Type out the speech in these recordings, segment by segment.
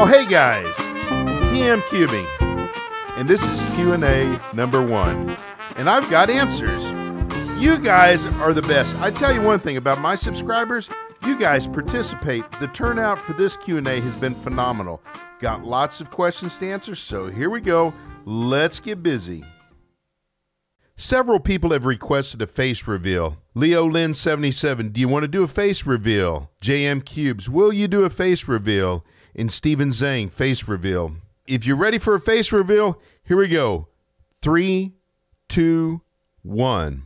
Oh, hey guys, DMCubing, and this is Q&A number 1, and I've got answers. You guys are the best. I tell you one thing about my subscribers, you guys participate. The turnout for this Q&A has been phenomenal. Got lots of questions to answer, so here we go. Let's get busy. Several people have requested a face reveal. Leo Lynn 77, do you want to do a face reveal? JM Cubes, will you do a face reveal? And Steven Zhang, face reveal. If you're ready for a face reveal, here we go. 3, 2, 1.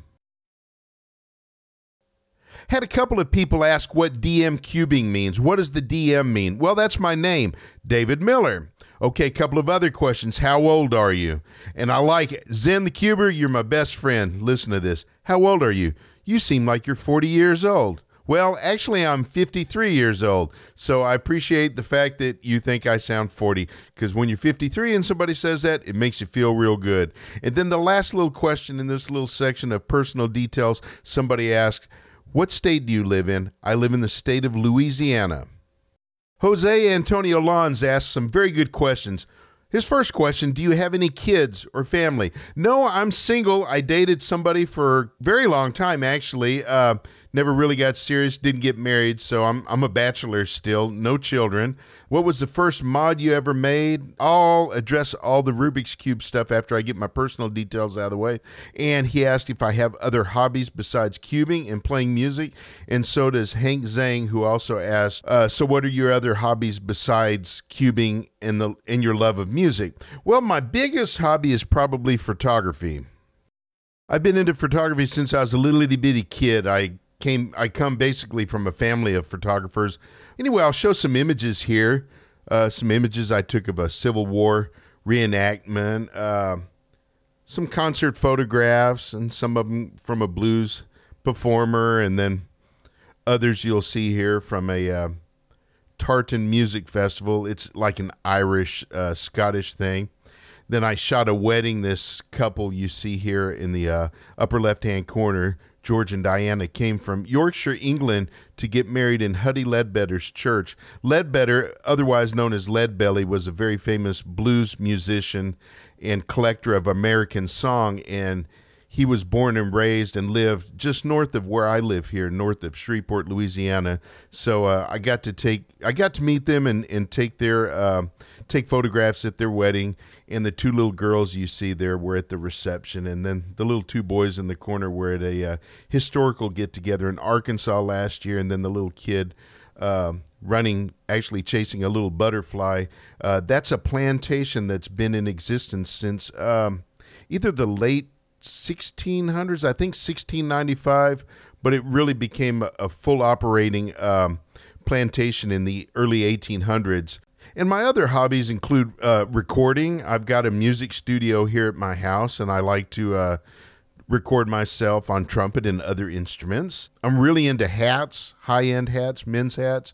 Had a couple of people ask what DMCubing means. What does the DM mean? Well, that's my name, David Miller. Okay, a couple of other questions. How old are you? And I like it. Zen the Cuber, you're my best friend. Listen to this. How old are you? You seem like you're 40 years old. Well, actually, I'm 53 years old, so I appreciate the fact that you think I sound 40, because when you're 53 and somebody says that, it makes you feel real good. And then the last little question in this little section of personal details, somebody asked, what state do you live in? I live in the state of Louisiana. Jose Antonio Lons asked some very good questions. His first question, do you have any kids or family? No, I'm single. I dated somebody for a very long time, actually. Never really got serious, didn't get married, so I'm a bachelor still, no children. What was the first mod you ever made? I'll address all the Rubik's Cube stuff after I get my personal details out of the way. And he asked if I have other hobbies besides cubing and playing music, and so does Hank Zhang, who also asked, so what are your other hobbies besides cubing and your love of music? Well, my biggest hobby is probably photography. I've been into photography since I was a little itty-bitty kid. I come basically from a family of photographers. Anyway, I'll show some images here. Some images I took of a Civil War reenactment, some concert photographs, and some of them from a blues performer, and then others you'll see here from a Tartan Music Festival. It's like an Irish, Scottish thing. Then I shot a wedding. This couple you see here in the upper left-hand corner, George and Diana, came from Yorkshire, England to get married in Huddie Ledbetter's church. Ledbetter, otherwise known as Leadbelly, was a very famous blues musician and collector of American song, and he was born and raised and lived just north of where I live here, north of Shreveport, Louisiana. So I got to meet them and take photographs at their wedding. And the two little girls you see there were at the reception, and then the little two boys in the corner were at a historical get-together in Arkansas last year, and then the little kid actually chasing a little butterfly. That's a plantation that's been in existence since either the late 1600s, I think 1695, but it really became a full operating plantation in the early 1800s. And my other hobbies include recording. I've got a music studio here at my house, and I like to record myself on trumpet and other instruments. I'm really into hats, high-end hats, men's hats,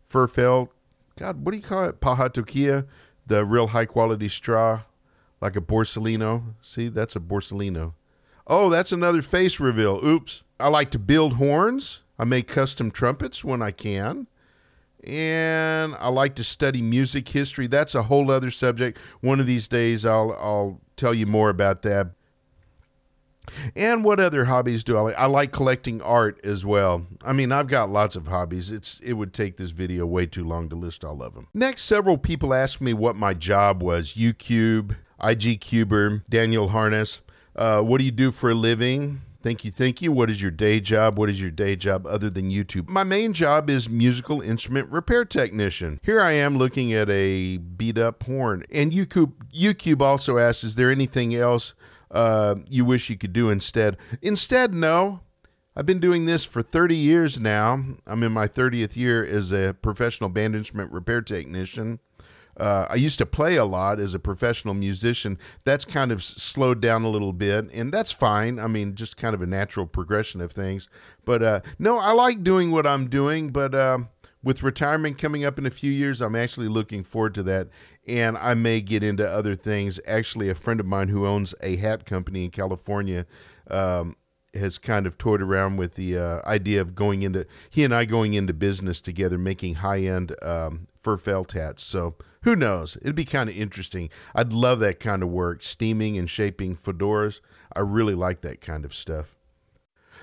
fur felt. God, what do you call it? Paja toquilla, the real high-quality straw, like a Borsalino. See, that's a Borsalino. Oh, that's another face reveal. Oops. I like to build horns. I make custom trumpets when I can. And I like to study music history. That's a whole other subject. One of these days, I'll tell you more about that. And what other hobbies do I like? I like collecting art as well. I mean, I've got lots of hobbies. It would take this video way too long to list all of them. Next, several people asked me what my job was. UCube, IGCuber, Daniel Harness. What do you do for a living? Thank you. What is your day job? What is your day job other than YouTube? My main job is musical instrument repair technician. Here I am looking at a beat up horn. And UCube also asks, is there anything else you wish you could do instead? Instead, no. I've been doing this for 30 years now. I'm in my 30th year as a professional band instrument repair technician. I used to play a lot as a professional musician. That's kind of slowed down a little bit, and that's fine. I mean, just kind of a natural progression of things. But no, I like doing what I'm doing, but with retirement coming up in a few years, I'm actually looking forward to that, and I may get into other things. Actually, a friend of mine who owns a hat company in California has kind of toyed around with the idea of he and I going into business together, making high-end fur felt hats. So Who knows? It'd be kind of interesting. I'd love that kind of work, steaming and shaping fedoras. I really like that kind of stuff.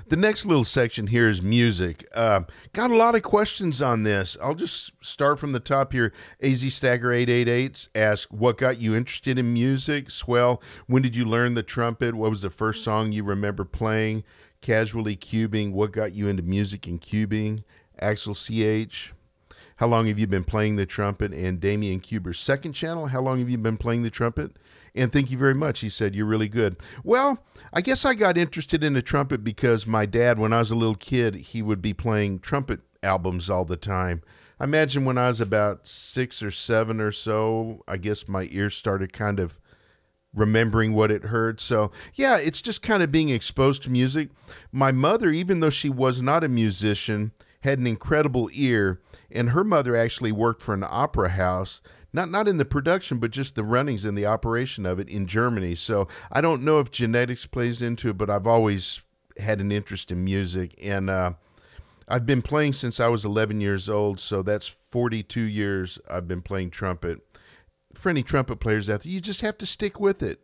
The next little section here is music. Got a lot of questions on this. I'll just start from the top here. AZ Stagger 888 asks, what got you interested in music? Swell, when did you learn the trumpet? What was the first song you remember playing? Casually cubing, what got you into music and cubing? Axel CH, how long have you been playing the trumpet? And Damian Cuber's second channel, how long have you been playing the trumpet? And thank you very much. He said, you're really good. Well, I guess I got interested in the trumpet because my dad, when I was a little kid, he would be playing trumpet albums all the time. I imagine when I was about 6 or 7 or so, I guess my ears started kind of remembering what it heard. So yeah, it's just kind of being exposed to music. My mother, even though she was not a musician, had an incredible ear, and her mother actually worked for an opera house, not in the production, but just the runnings and the operation of it in Germany. So I don't know if genetics plays into it, but I've always had an interest in music, and I've been playing since I was 11 years old, so that's 42 years I've been playing trumpet. For any trumpet players out there, you just have to stick with it.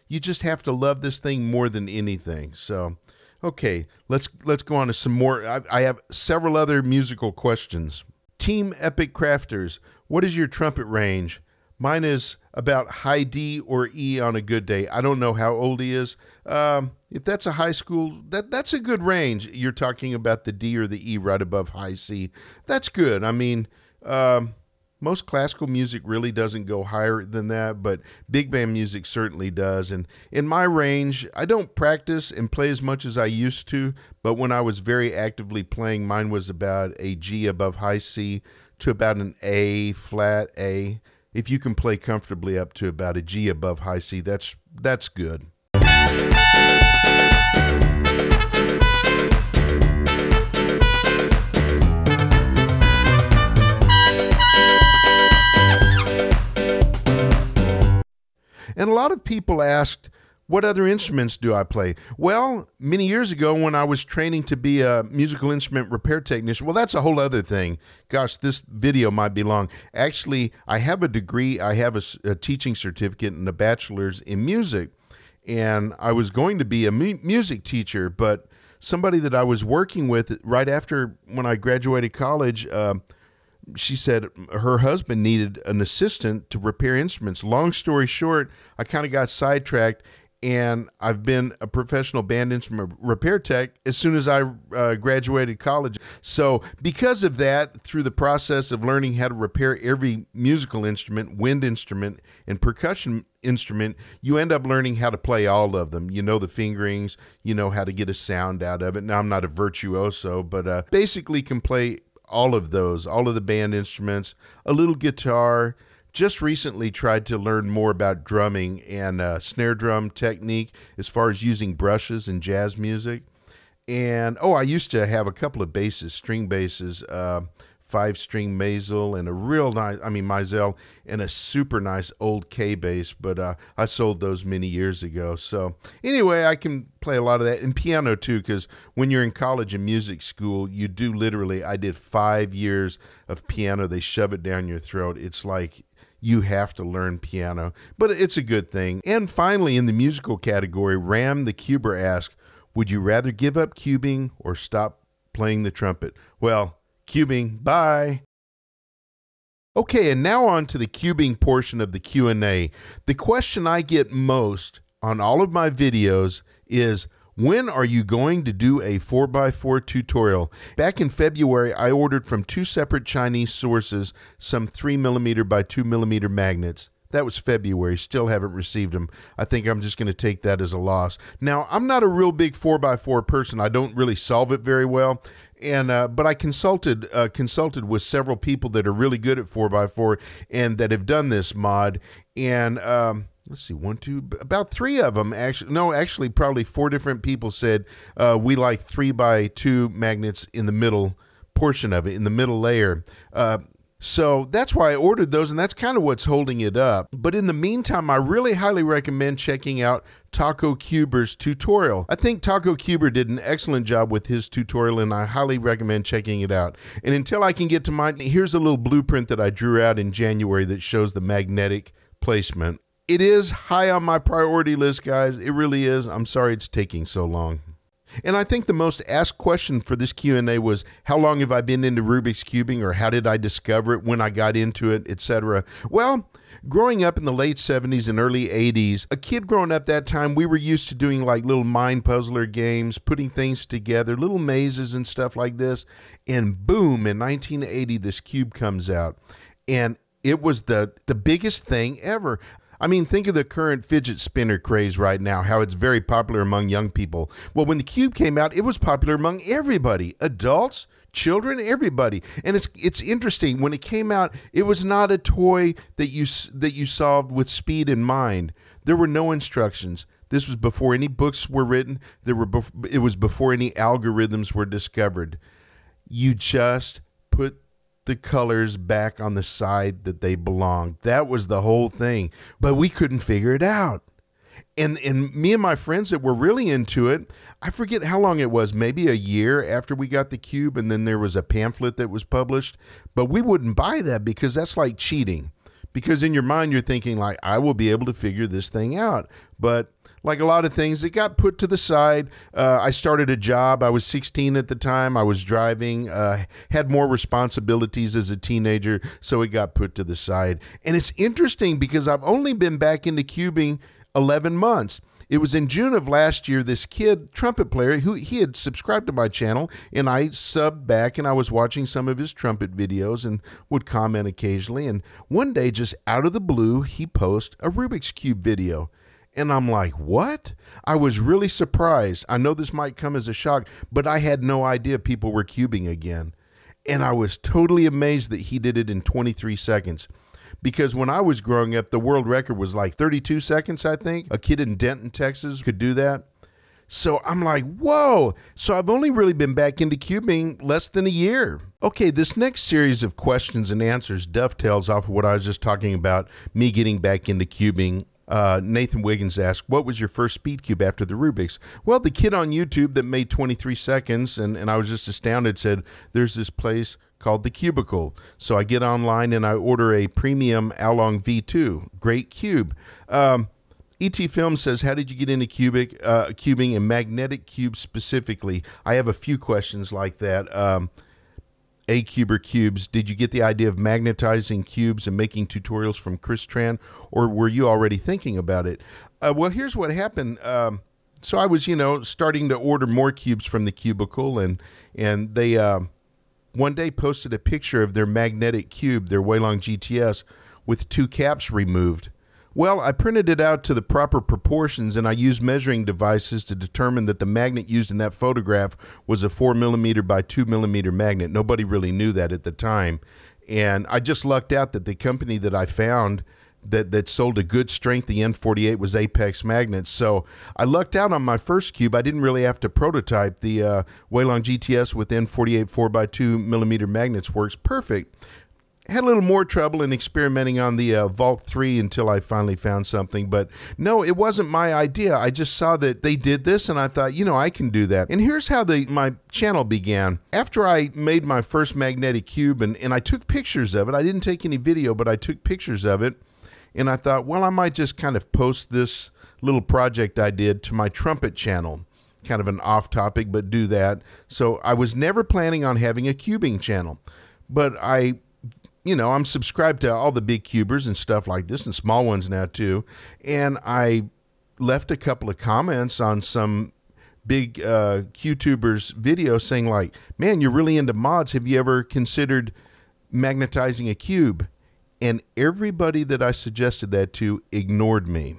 You just have to love this thing more than anything. So, okay, let's go on to some more. I have several other musical questions. Team Epic Crafters, what is your trumpet range? Mine is about high D or E on a good day. I don't know how old he is. If that's a high school, that's a good range. You're talking about the D or the E right above high C. That's good. I mean, most classical music really doesn't go higher than that, but big band music certainly does. And in my range, I don't practice and play as much as I used to, but when I was very actively playing, mine was about a G above high C to about an A, flat A. If you can play comfortably up to about a G above high C, that's good. And a lot of people asked, what other instruments do I play? Well, many years ago when I was training to be a musical instrument repair technician, well, that's a whole other thing. Gosh, this video might be long. Actually, I have a degree. I have a teaching certificate and a bachelor's in music. And I was going to be a music teacher, but somebody that I was working with right after when I graduated college, she said her husband needed an assistant to repair instruments. Long story short, I kind of got sidetracked, and I've been a professional band instrument repair tech as soon as I graduated college. So because of that, through the process of learning how to repair every musical instrument, wind instrument, and percussion instrument, you end up learning how to play all of them. You know the fingerings, you know how to get a sound out of it. Now, I'm not a virtuoso, but basically can play all of those, all of the band instruments, a little guitar. Just recently tried to learn more about drumming and snare drum technique as far as using brushes in jazz music. And, oh, I used to have a couple of basses, string basses, 5-string Maisel and a real nice, Mizell, and a super nice old K bass, but I sold those many years ago. So anyway, I can play a lot of that, and piano too, because when you're in college and music school, you do literally, I did 5 years of piano. They shove it down your throat. It's like you have to learn piano, but it's a good thing. And finally, in the musical category, Ram the Cuber asked, would you rather give up cubing or stop playing the trumpet? Well, cubing, bye. Okay, and now on to the cubing portion of the Q&A. The question I get most on all of my videos is, when are you going to do a 4x4 tutorial? Back in February, I ordered from 2 separate Chinese sources some 3mm by 2mm magnets. That was February. Still haven't received them. I think I'm just going to take that as a loss. Now, I'm not a real big 4x4 person. I don't really solve it very well. And but I consulted with several people that are really good at 4x4 and that have done this mod. And let's see, about 3 of them actually. No, actually, probably 4 different people said we like 3x2 magnets in the middle portion of it, in the middle layer. So that's why I ordered those, and that's kind of what's holding it up. But in the meantime, I really highly recommend checking out Taco Cuber's tutorial. I think Taco Cuber did an excellent job with his tutorial, and I highly recommend checking it out. And until I can get to mine, here's a little blueprint that I drew out in January that shows the magnetic placement. It is high on my priority list, guys. It really is. I'm sorry it's taking so long. And I think the most asked question for this Q&A was, how long have I been into Rubik's Cubing, or how did I discover it, when I got into it, etc. Well, growing up in the late 70s and early 80s, a kid growing up that time, we were used to doing like little mind puzzler games, putting things together, little mazes and stuff like this. And boom, in 1980, this cube comes out. And it was the biggest thing ever. I mean, think of the current fidget spinner craze right now, how it's very popular among young people. Well, when the cube came out, it was popular among everybody, adults, children, everybody. And it's interesting. When it came out, it was not a toy that you solved with speed in mind. There were no instructions. This was before any books were written. It was before any algorithms were discovered. You just put the colors back on the side that they belonged. That was the whole thing. But we couldn't figure it out. And me and my friends that were really into it, I forget how long it was, maybe a year after we got the cube, and then there was a pamphlet that was published. But we wouldn't buy that because that's like cheating. Because in your mind, you're thinking like, I will be able to figure this thing out. But like a lot of things, it got put to the side. I started a job. I was 16 at the time. I was driving, had more responsibilities as a teenager, so it got put to the side. And it's interesting because I've only been back into cubing 11 months. It was in June of last year, this kid, trumpet player, he had subscribed to my channel, and I subbed back, and I was watching some of his trumpet videos and would comment occasionally. And one day, just out of the blue, he posted a Rubik's Cube video. And I'm like, what? I was really surprised. I know this might come as a shock, but I had no idea people were cubing again. And I was totally amazed that he did it in 23 seconds. Because when I was growing up, the world record was like 32 seconds, I think. A kid in Denton, Texas could do that. So I'm like, whoa. So I've only really been back into cubing less than a year. Okay, this next series of questions and answers dovetails off of what I was just talking about, me getting back into cubing. Nathan Wiggins asked, what was your first speed cube after the Rubik's? Well, the kid on YouTube that made 23 seconds, and I was just astounded, said, there's this place called The Cubicle. So I get online and I order a premium Along V2. Great cube. E.T. Film says, how did you get into cubing and magnetic cubes specifically? I have a few questions like that. A-Cuber Cubes, did you get the idea of magnetizing cubes and making tutorials from Chris Tran, or were you already thinking about it? Well, here's what happened. So I was, starting to order more cubes from the Cubicle, and they one day posted a picture of their magnetic cube, their Waylong GTS, with 2 caps removed. Well, I printed it out to the proper proportions, and I used measuring devices to determine that the magnet used in that photograph was a 4mm by 2mm magnet. Nobody really knew that at the time. And I just lucked out that the company that I found that sold a good strength, the N48, was Apex Magnets. So I lucked out on my first cube. I didn't really have to prototype. The Waylong GTS with N48 4x2mm magnets works perfect. Had a little more trouble in experimenting on the Vault 3 until I finally found something. But no, it wasn't my idea. I just saw that they did this, and I thought, I can do that. And here's how my channel began. After I made my first magnetic cube, and I took pictures of it. I didn't take any video, but I took pictures of it. And I thought, well, I might just kind of post this little project I did to my trumpet channel. Kind of an off topic, but do that. So I was never planning on having a cubing channel. But I'm subscribed to all the big cubers and stuff like this, and small ones now too. And I left a couple of comments on some big QTubers video saying like, man, you're really into mods. Have you ever considered magnetizing a cube? And everybody that I suggested that to ignored me.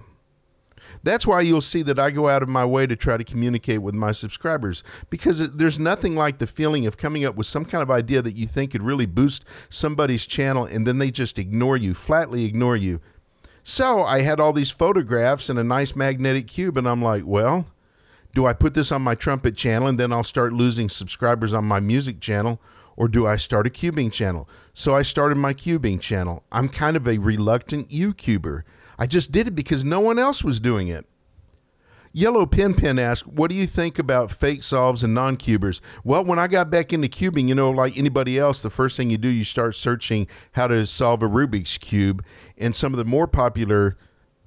That's why you'll see that I go out of my way to try to communicate with my subscribers, because there's nothing like the feeling of coming up with some kind of idea that you think could really boost somebody's channel, and then they just ignore you, flatly ignore you. So I had all these photographs and a nice magnetic cube, and I'm like, well, do I put this on my trumpet channel and then I'll start losing subscribers on my music channel? or do I start a cubing channel? So I started my cubing channel. I'm kind of a reluctant YouTuber. I just did it because no one else was doing it. Yellow Pen Pen asked, what do you think about fake solves and non-cubers? Well, when I got back into cubing, you know, like anybody else, the first thing you do, you start searching how to solve a Rubik's Cube. And some of the more popular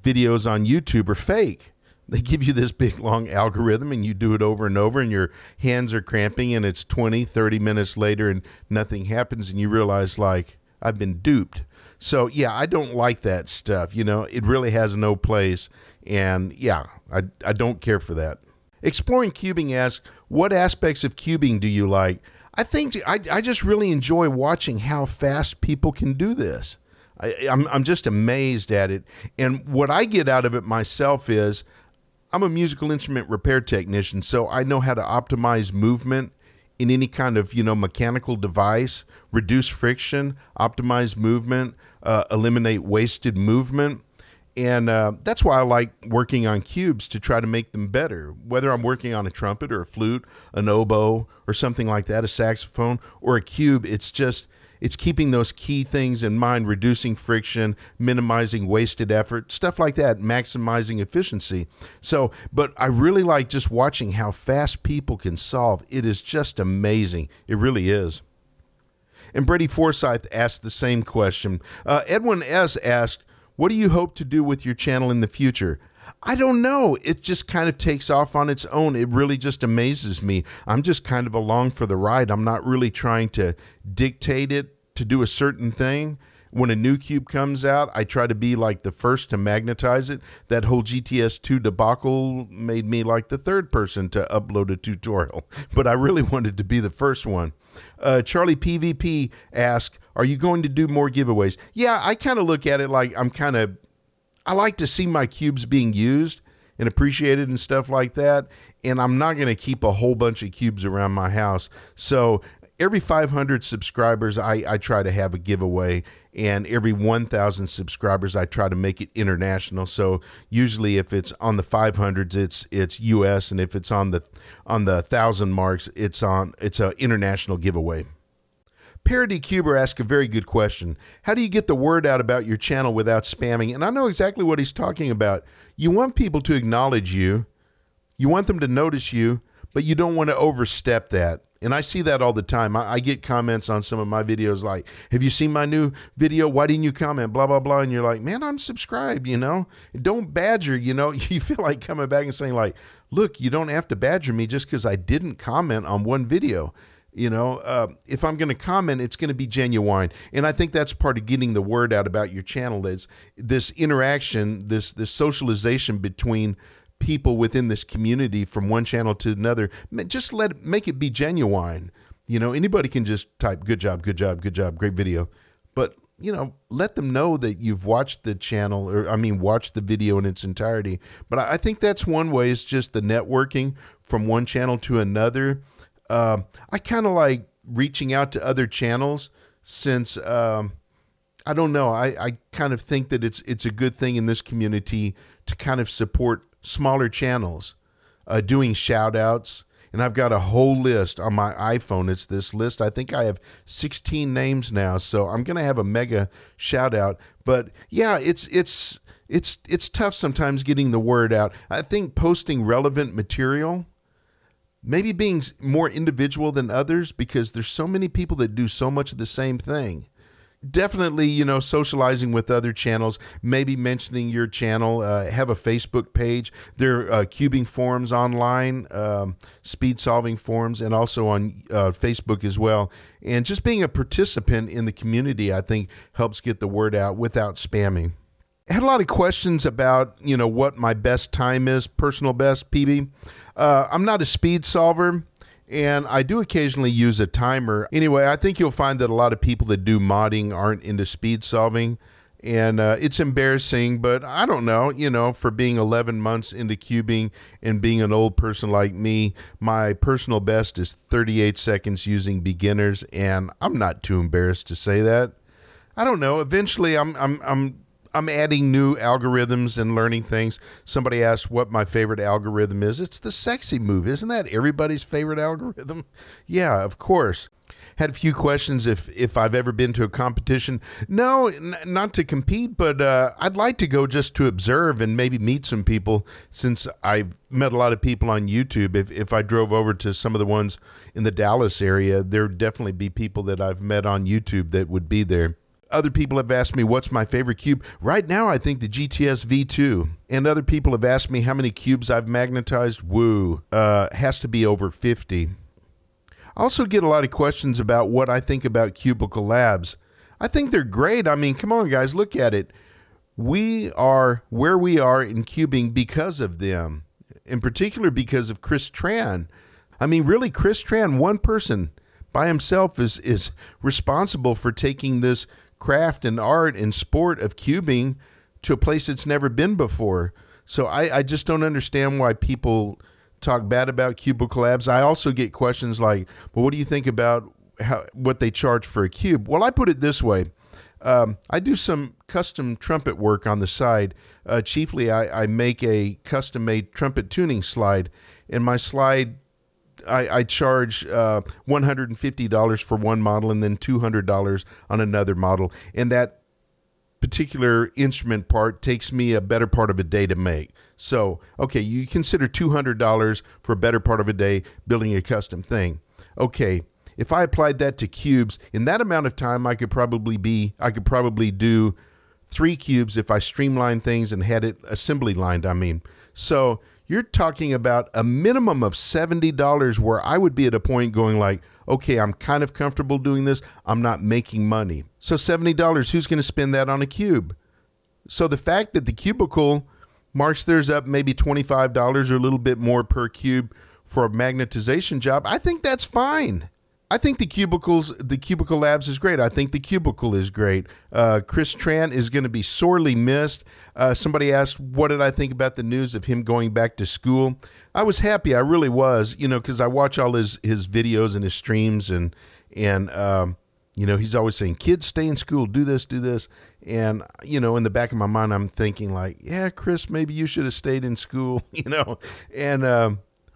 videos on YouTube are fake. They give you this big, long algorithm, and you do it over and over, and your hands are cramping, and it's 20, 30 minutes later, and nothing happens, and you realize, like, I've been duped. So, yeah, I don't like that stuff. You know, it really has no place. And, yeah, I don't care for that. Exploring Cubing asks, what aspects of cubing do you like? I think I just really enjoy watching how fast people can do this. I'm just amazed at it. And what I get out of it myself is I'm a musical instrument repair technician, so I know how to optimize movement in any kind of, you know, mechanical device, reduce friction, optimize movement, eliminate wasted movement. And that's why I like working on cubes, to try to make them better. Whether I'm working on a trumpet or a flute, an oboe or something like that, a saxophone or a cube, it's keeping those key things in mind, reducing friction, minimizing wasted effort, stuff like that, maximizing efficiency. So, but I really like just watching how fast people can solve. It is just amazing. It really is. And Brady Forsyth asked the same question. Edwin S. asked, what do you hope to do with your channel in the future? I don't know. It just kind of takes off on its own. It really just amazes me. I'm just kind of along for the ride. I'm not really trying to dictate it to do a certain thing. When a new cube comes out, I try to be like the first to magnetize it. That whole GTS2 debacle made me like the third person to upload a tutorial, but I really wanted to be the first one. Charlie PVP asked, are you going to do more giveaways? Yeah, I kind of look at it like I like to see my cubes being used and appreciated and stuff like that, and I'm not going to keep a whole bunch of cubes around my house. So every 500 subscribers, I try to have a giveaway, and every 1,000 subscribers, I try to make it international. So usually, if it's on the 500s, it's U.S., and if it's on the 1,000 marks, it's an international giveaway. Parody Cuber asked a very good question. How do you get the word out about your channel without spamming? And I know exactly what he's talking about. You want people to acknowledge you. You want them to notice you, but you don't want to overstep that. And I see that all the time. I get comments on some of my videos like, have you seen my new video? Why didn't you comment? Blah, blah, blah. And you're like, man, I'm subscribed, you know. Don't badger, you know. You feel like coming back and saying like, look, you don't have to badger me just because I didn't comment on one video. You know, if I'm going to comment, it's going to be genuine. And I think that's part of getting the word out about your channel, is this interaction, this socialization between people within this community from one channel to another. Just make it be genuine. You know, anybody can just type, good job, good job, good job, great video. But, you know, let them know that you've watched the channel, or I mean, watched the video in its entirety. But I think that's one way, is just the networking from one channel to another. I kind of like reaching out to other channels, since I don't know, I kind of think that it's a good thing in this community to kind of support smaller channels, doing shout outs. And I've got a whole list on my iPhone. It's this list. I think I have 16 names now, so I'm going to have a mega shout out. But yeah, it's tough sometimes getting the word out. I think posting relevant material, maybe being more individual than others, because there's so many people that do so much of the same thing. Definitely, you know, socializing with other channels, maybe mentioning your channel, have a Facebook page. There are cubing forums online, speed solving forums, and also on Facebook as well. And just being a participant in the community, I think, helps get the word out without spamming. I had a lot of questions about, you know, what my best time is, personal best, PB. I'm not a speed solver, and I do occasionally use a timer. Anyway, I think you'll find that a lot of people that do modding aren't into speed solving, and it's embarrassing, but I don't know, you know, for being 11 months into cubing and being an old person like me, my personal best is 38 seconds using beginners, and I'm not too embarrassed to say that. I don't know. Eventually, I'm adding new algorithms and learning things. Somebody asked what my favorite algorithm is. It's the sexy move. Isn't that everybody's favorite algorithm? Yeah, of course. Had a few questions if I've ever been to a competition. No, not to compete, but I'd like to go just to observe and maybe meet some people, since I've met a lot of people on YouTube. If I drove over to some of the ones in the Dallas area, there'd definitely be people that I've met on YouTube that would be there. Other people have asked me what's my favorite cube. Right now, I think the GTS V2. And other people have asked me how many cubes I've magnetized. Woo. Has to be over 50. I also get a lot of questions about what I think about Cubicle Labs. I think they're great. I mean, come on, guys, look at it. We are where we are in cubing because of them, in particular because of Chris Tran. I mean, really, Chris Tran, one person by himself, is responsible for taking this craft and art and sport of cubing to a place it's never been before. So I just don't understand why people talk bad about Cubicle Labs. I also get questions like, well, what do you think about what they charge for a cube? Well, I put it this way. I do some custom trumpet work on the side. Chiefly, I make a custom-made trumpet tuning slide. And my slide, I charge $150 for one model and then $200 on another model. And that particular instrument part takes me a better part of a day to make. So, okay, you consider $200 for a better part of a day building a custom thing. Okay, if I applied that to cubes, in that amount of time, I could probably do 3 cubes if I streamlined things and had it assembly lined, I mean. So you're talking about a minimum of $70 where I would be at a point going like, okay, I'm kind of comfortable doing this. I'm not making money. So $70, who's going to spend that on a cube? So the fact that the Cubicle marks theirs up maybe $25 or a little bit more per cube for a magnetization job, I think that's fine. I think the Cubicle Labs is great. I think the Cubicle is great. Chris Tran is going to be sorely missed. Somebody asked, what did I think about the news of him going back to school? I was happy. I really was, you know, because I watch all his videos and his streams, and you know, he's always saying, kids, stay in school, do this, do this. And, you know, in the back of my mind, I'm thinking like, yeah, Chris, maybe you should have stayed in school, you know, and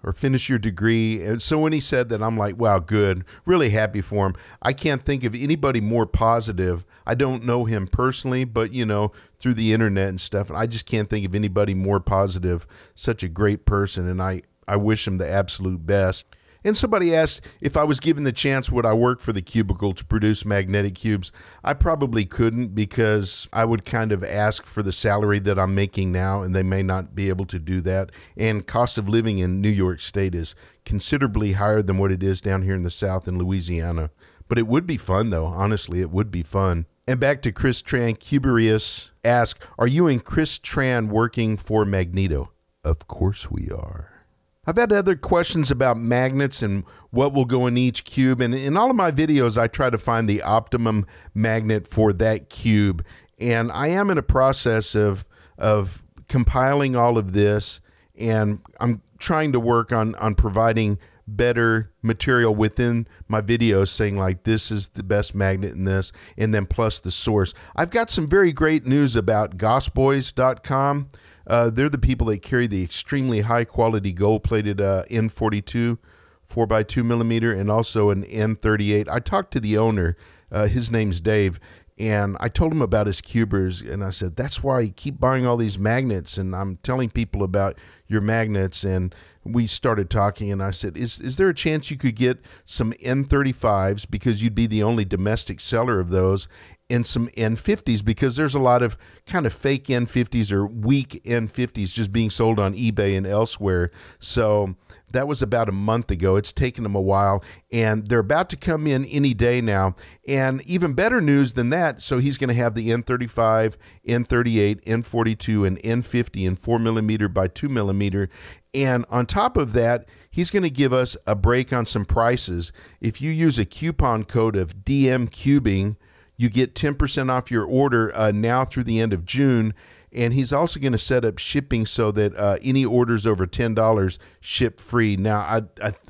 or finish your degree. And so when he said that, I'm like, wow, good. Really happy for him. I can't think of anybody more positive. I don't know him personally, but, you know, through the internet and stuff, and I just can't think of anybody more positive. Such a great person, and I wish him the absolute best. And somebody asked if I was given the chance, would I work for the Cubicle to produce magnetic cubes? I probably couldn't, because I would kind of ask for the salary that I'm making now, and they may not be able to do that. And cost of living in New York State is considerably higher than what it is down here in the South in Louisiana. But it would be fun, though. Honestly, it would be fun. And back to Chris Tran, Cuberius asked, are you and Chris Tran working for Magneto? Of course we are. I've had other questions about magnets and what will go in each cube. And in all of my videos, I try to find the optimum magnet for that cube. And I am in a process of compiling all of this. And I'm trying to work on providing better material within my videos, saying like, this is the best magnet in this, and then plus the source. I've got some very great news about gossboys.com. They're the people that carry the extremely high quality gold-plated N42 4x2 millimeter and also an N38. I talked to the owner. His name's Dave. And I told him about his cubers, and I said, that's why you keep buying all these magnets, and I'm telling people about your magnets. And we started talking, and I said, is there a chance you could get some N35s, because you'd be the only domestic seller of those, and some N50s, because there's a lot of kind of fake N50s or weak N50s just being sold on eBay and elsewhere. So that was about a month ago. It's taken them a while, and they're about to come in any day now. And even better news than that, so he's going to have the N35, N38, N42, and N50 in 4mm by 2mm. And on top of that, he's going to give us a break on some prices. If you use a coupon code of DMCubing, you get 10% off your order now through the end of June. And he's also going to set up shipping so that any orders over $10 ship free. Now,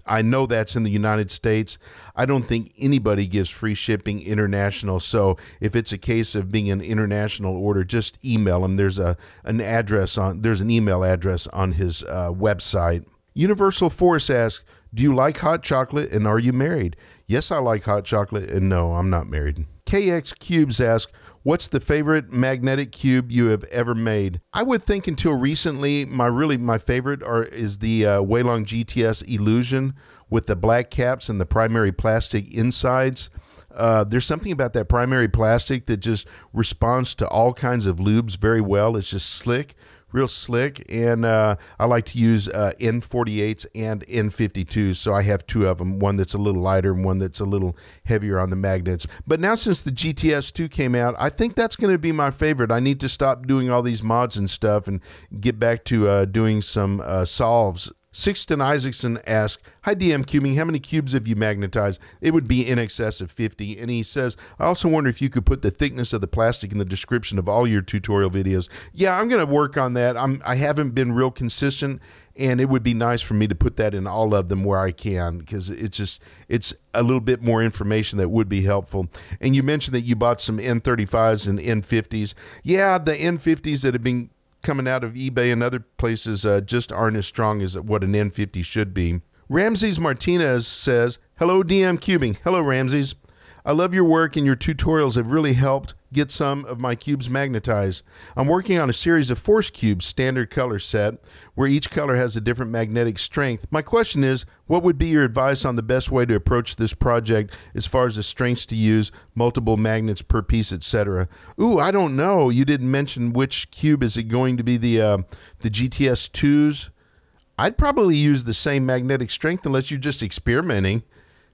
I know that's in the United States. I don't think anybody gives free shipping international. So if it's a case of being an international order, just email him. There's an email address on his website. Universal Force asks, do you like hot chocolate and are you married? Yes, I like hot chocolate, and no, I'm not married. KX Cubes asks, what's the favorite magnetic cube you have ever made? I would think until recently, my favorite is the Weilong GTS Illusion with the black caps and the primary plastic insides. There's something about that primary plastic that just responds to all kinds of lubes very well. It's just slick, real slick, and I like to use N48s and N52s, so I have two of them, one that's a little lighter and one that's a little heavier on the magnets. But now since the GTS2 came out, I think that's going to be my favorite. I need to stop doing all these mods and stuff and get back to doing some solves. Sixton Isaacson asks, hi DMCubing, how many cubes have you magnetized? It would be in excess of 50. And he says, I also wonder if you could put the thickness of the plastic in the description of all your tutorial videos. Yeah, I'm going to work on that. I haven't been real consistent, and it would be nice for me to put that in all of them where I can, because it's a little bit more information that would be helpful. And you mentioned that you bought some N35s and N50s. Yeah, the N50s that have been coming out of eBay and other places just aren't as strong as what an N50 should be. Ramses Martinez says, hello DMCubing. Hello Ramses. I love your work and your tutorials have really helped get some of my cubes magnetized. I'm working on a series of force cubes standard color set where each color has a different magnetic strength. My question is, what would be your advice on the best way to approach this project as far as the strengths to use, multiple magnets per piece, etc.? Ooh, I don't know. You didn't mention which cube. Is it going to be the GTS2s? I'd probably use the same magnetic strength unless you're just experimenting.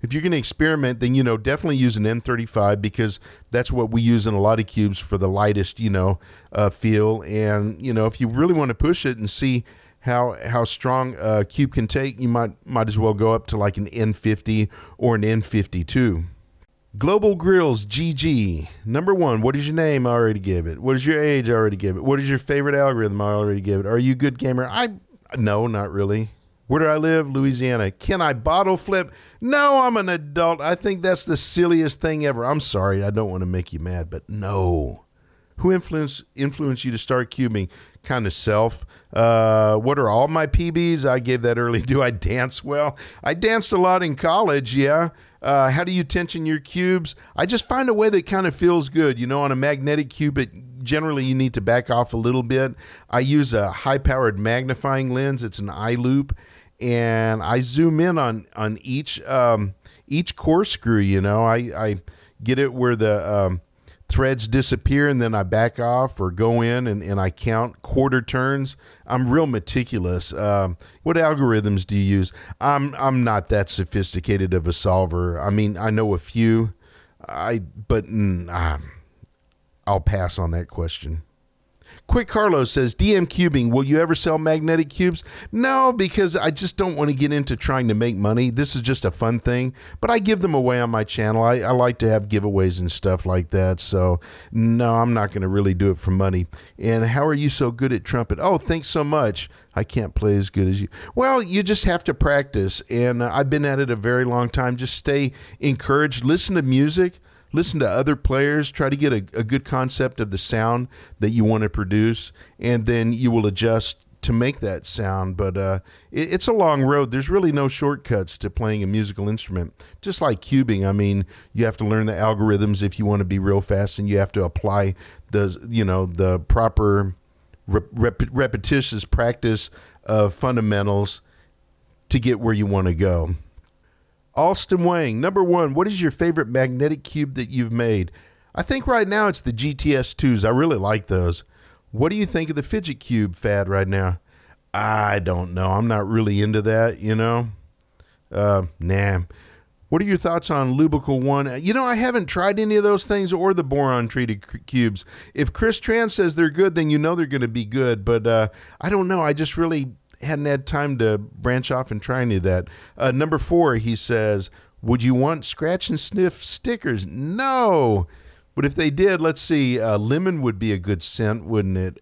If you're going to experiment, then, definitely use an N35 because that's what we use in a lot of cubes for the lightest, feel. And, if you really want to push it and see how strong a cube can take, you might as well go up to like an N50 or an N52. Global Grills GG. Number 1, what is your name? I already gave it. What is your age? I already gave it. What is your favorite algorithm? I already gave it. Are you a good gamer? No, not really. Where do I live? Louisiana. Can I bottle flip? No, I'm an adult. I think that's the silliest thing ever. I'm sorry. I don't want to make you mad, but no. Who influenced you to start cubing? Kind of self. What are all my PBs? I gave that early. Do I dance well? I danced a lot in college, yeah. How do you tension your cubes? I just find a way that kind of feels good. On a magnetic cube, generally you need to back off a little bit. I use a high-powered magnifying lens. It's an eye loop. And I zoom in on each core screw. I get it where the threads disappear, and then I back off or go in and I count quarter turns. I'm real meticulous. What algorithms do you use? I'm not that sophisticated of a solver. I mean, I know a few. But I'll pass on that question. Quick Carlos says, DMCubing, will you ever sell magnetic cubes? No, because I just don't want to get into trying to make money. This is just a fun thing, but I give them away on my channel. I like to have giveaways and stuff like that, so no, I'm not going to really do it for money. And how are you so good at trumpet? Oh, thanks so much. I can't play as good as you. Well, you just have to practice, and I've been at it a very long time. Just stay encouraged. Listen to music. Listen to other players, try to get a good concept of the sound that you want to produce, and then you will adjust to make that sound. But it's a long road. There's really no shortcuts to playing a musical instrument. Just like cubing, I mean, you have to learn the algorithms if you want to be real fast, and you have to apply the proper repetitious practice of fundamentals to get where you want to go. Alston Wang, number 1, what is your favorite magnetic cube that you've made? I think right now it's the GTS2s. I really like those. What do you think of the fidget cube fad right now? I don't know. I'm not really into that, Nah. What are your thoughts on Lubical 1? I haven't tried any of those things or the boron-treated cubes. If Chris Tran says they're good, then they're going to be good. But I don't know. I just really hadn't had time to branch off and try any of that. Number 4, he says, would you want scratch and sniff stickers? No. But if they did, let's see, lemon would be a good scent, wouldn't it?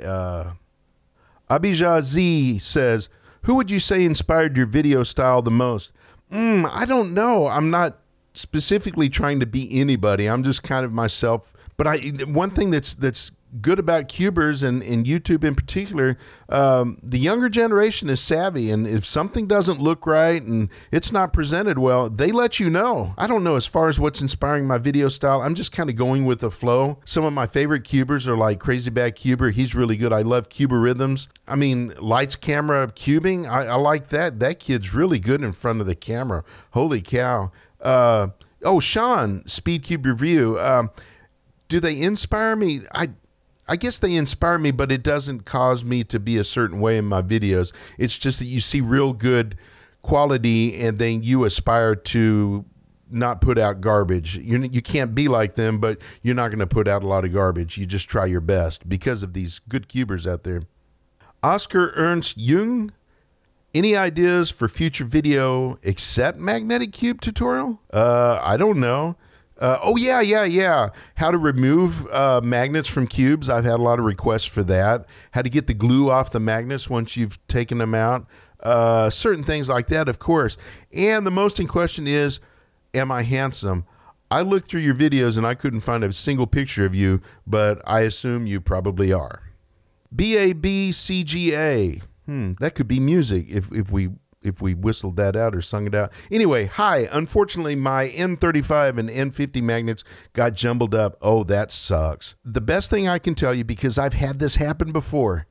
Abijah Z says, who would you say inspired your video style the most? I don't know. I'm not specifically trying to be anybody. I'm just kind of myself. But one thing that's good about cubers and YouTube in particular, the younger generation is savvy, and if something doesn't look right and it's not presented well, they let you know. I don't know, as far as what's inspiring my video style, I'm just kind of going with the flow. Some of my favorite cubers are like Crazy Bad Cuber. He's really good. I love Cuber Rhythms. I mean, Lights Camera Cubing, I like that. That kid's really good in front of the camera. Holy cow. Sean, Speed Cube Review. Do they inspire me? I guess they inspire me, but it doesn't cause me to be a certain way in my videos. It's just that you see real good quality and then you aspire to not put out garbage. You can't be like them, but you're not going to put out a lot of garbage. You just try your best because of these good cubers out there. Oscar Ernst Jung, any ideas for future video except magnetic cube tutorial? I don't know. Yeah. How to remove magnets from cubes. I've had a lot of requests for that. How to get the glue off the magnets once you've taken them out. Certain things like that, of course. And the most in question is, am I handsome? I looked through your videos and I couldn't find a single picture of you, but I assume you probably are. BABCGA. That could be music if we whistled that out or sung it out. Anyway, hi. Unfortunately, my N35 and N50 magnets got jumbled up. Oh, that sucks. The best thing I can tell you, because I've had this happen before,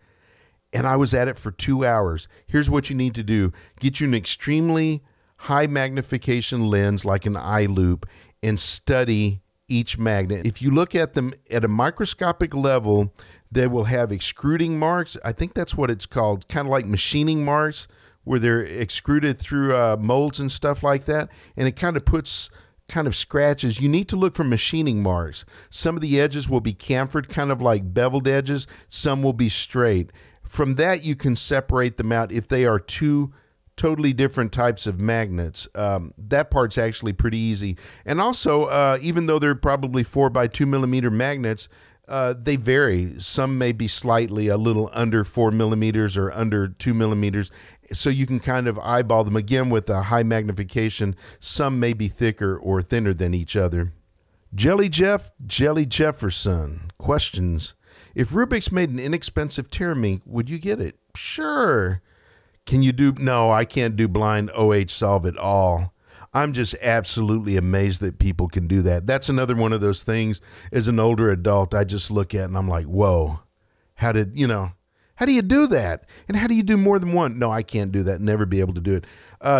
and I was at it for 2 hours. Here's what you need to do. Get you an extremely high magnification lens like an eye loop and study each magnet. If you look at them at a microscopic level, they will have extruding marks. I think that's what it's called, kind of like machining marks, where they're extruded through molds and stuff like that, and it kind of scratches. You need to look for machining marks. Some of the edges will be chamfered, kind of like beveled edges. Some will be straight. From that, you can separate them out if they are two totally different types of magnets. That part's actually pretty easy. And also, even though they're probably 4x2mm magnets, they vary. Some may be slightly a little under 4mm or under 2mm. So you can kind of eyeball them again with a high magnification. Some may be thicker or thinner than each other. Jelly Jefferson questions, if Rubik's made an inexpensive Teramink, would you get it? Sure. Can you do, no, I can't do blind OH solve at all. I'm just absolutely amazed that people can do that. That's another one of those things as an older adult I just look at and I'm like, whoa, how do you do that? And how do you do more than one? No, I can't do that. Never be able to do it.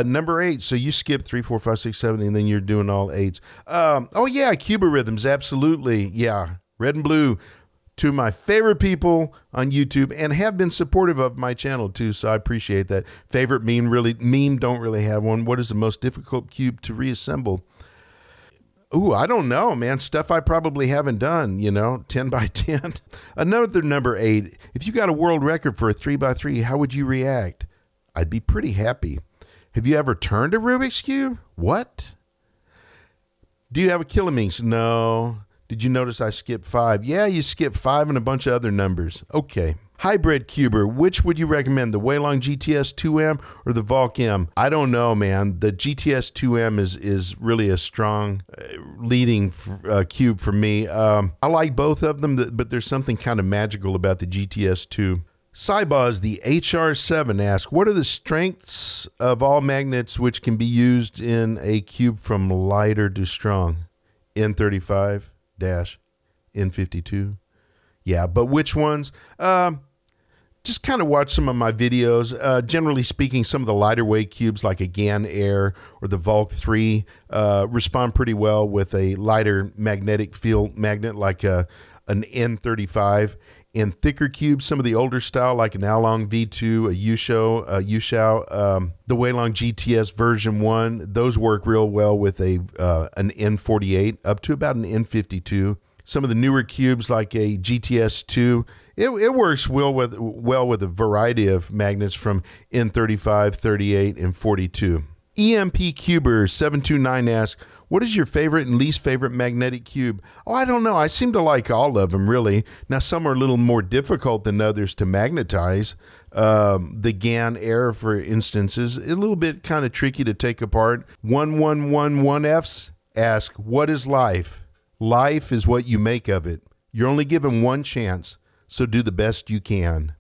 Number 8. So you skip 3, 4, 5, 6, 7, and then you're doing all 8s. Oh yeah, Cuba Rhythms. Absolutely. Yeah. Red and Blue. Two of my favorite people on YouTube and have been supportive of my channel too. So I appreciate that. Favorite meme, don't really have one. What is the most difficult cube to reassemble? Ooh, I don't know, man. Stuff I probably haven't done, 10 by 10. Another number 8. If you got a world record for a 3x3, how would you react? I'd be pretty happy. Have you ever turned a Rubik's Cube? What? Do you have a Kilominx? No. Did you notice I skipped 5? Yeah, you skipped 5 and a bunch of other numbers. Okay. Hybrid Cuber, which would you recommend, the Weilong GTS 2M or the Volk M? I don't know, man. The GTS 2M is really a strong leading cube for me. I like both of them, but there's something kind of magical about the GTS 2. Cybaz, the HR7, asks, what are the strengths of all magnets which can be used in a cube from lighter to strong? N35 N52. Yeah, but which ones? Just kind of watch some of my videos. Generally speaking, some of the lighter weight cubes like a GAN Air or the Volk 3 respond pretty well with a lighter magnetic field magnet like an N35. In thicker cubes, some of the older style like an Along V2, a Yushao, the Weilong GTS version 1, those work real well with an N48 up to about an N52. Some of the newer cubes like a GTS 2, it works well with a variety of magnets from N35, 38, and 42. EMP Cuber 729 asks, what is your favorite and least favorite magnetic cube? Oh, I don't know. I seem to like all of them, really. Now, some are a little more difficult than others to magnetize. The GAN Air, for instance, is a little bit kind of tricky to take apart. 1111Fs ask, what is life? Life is what you make of it. You're only given one chance, so do the best you can.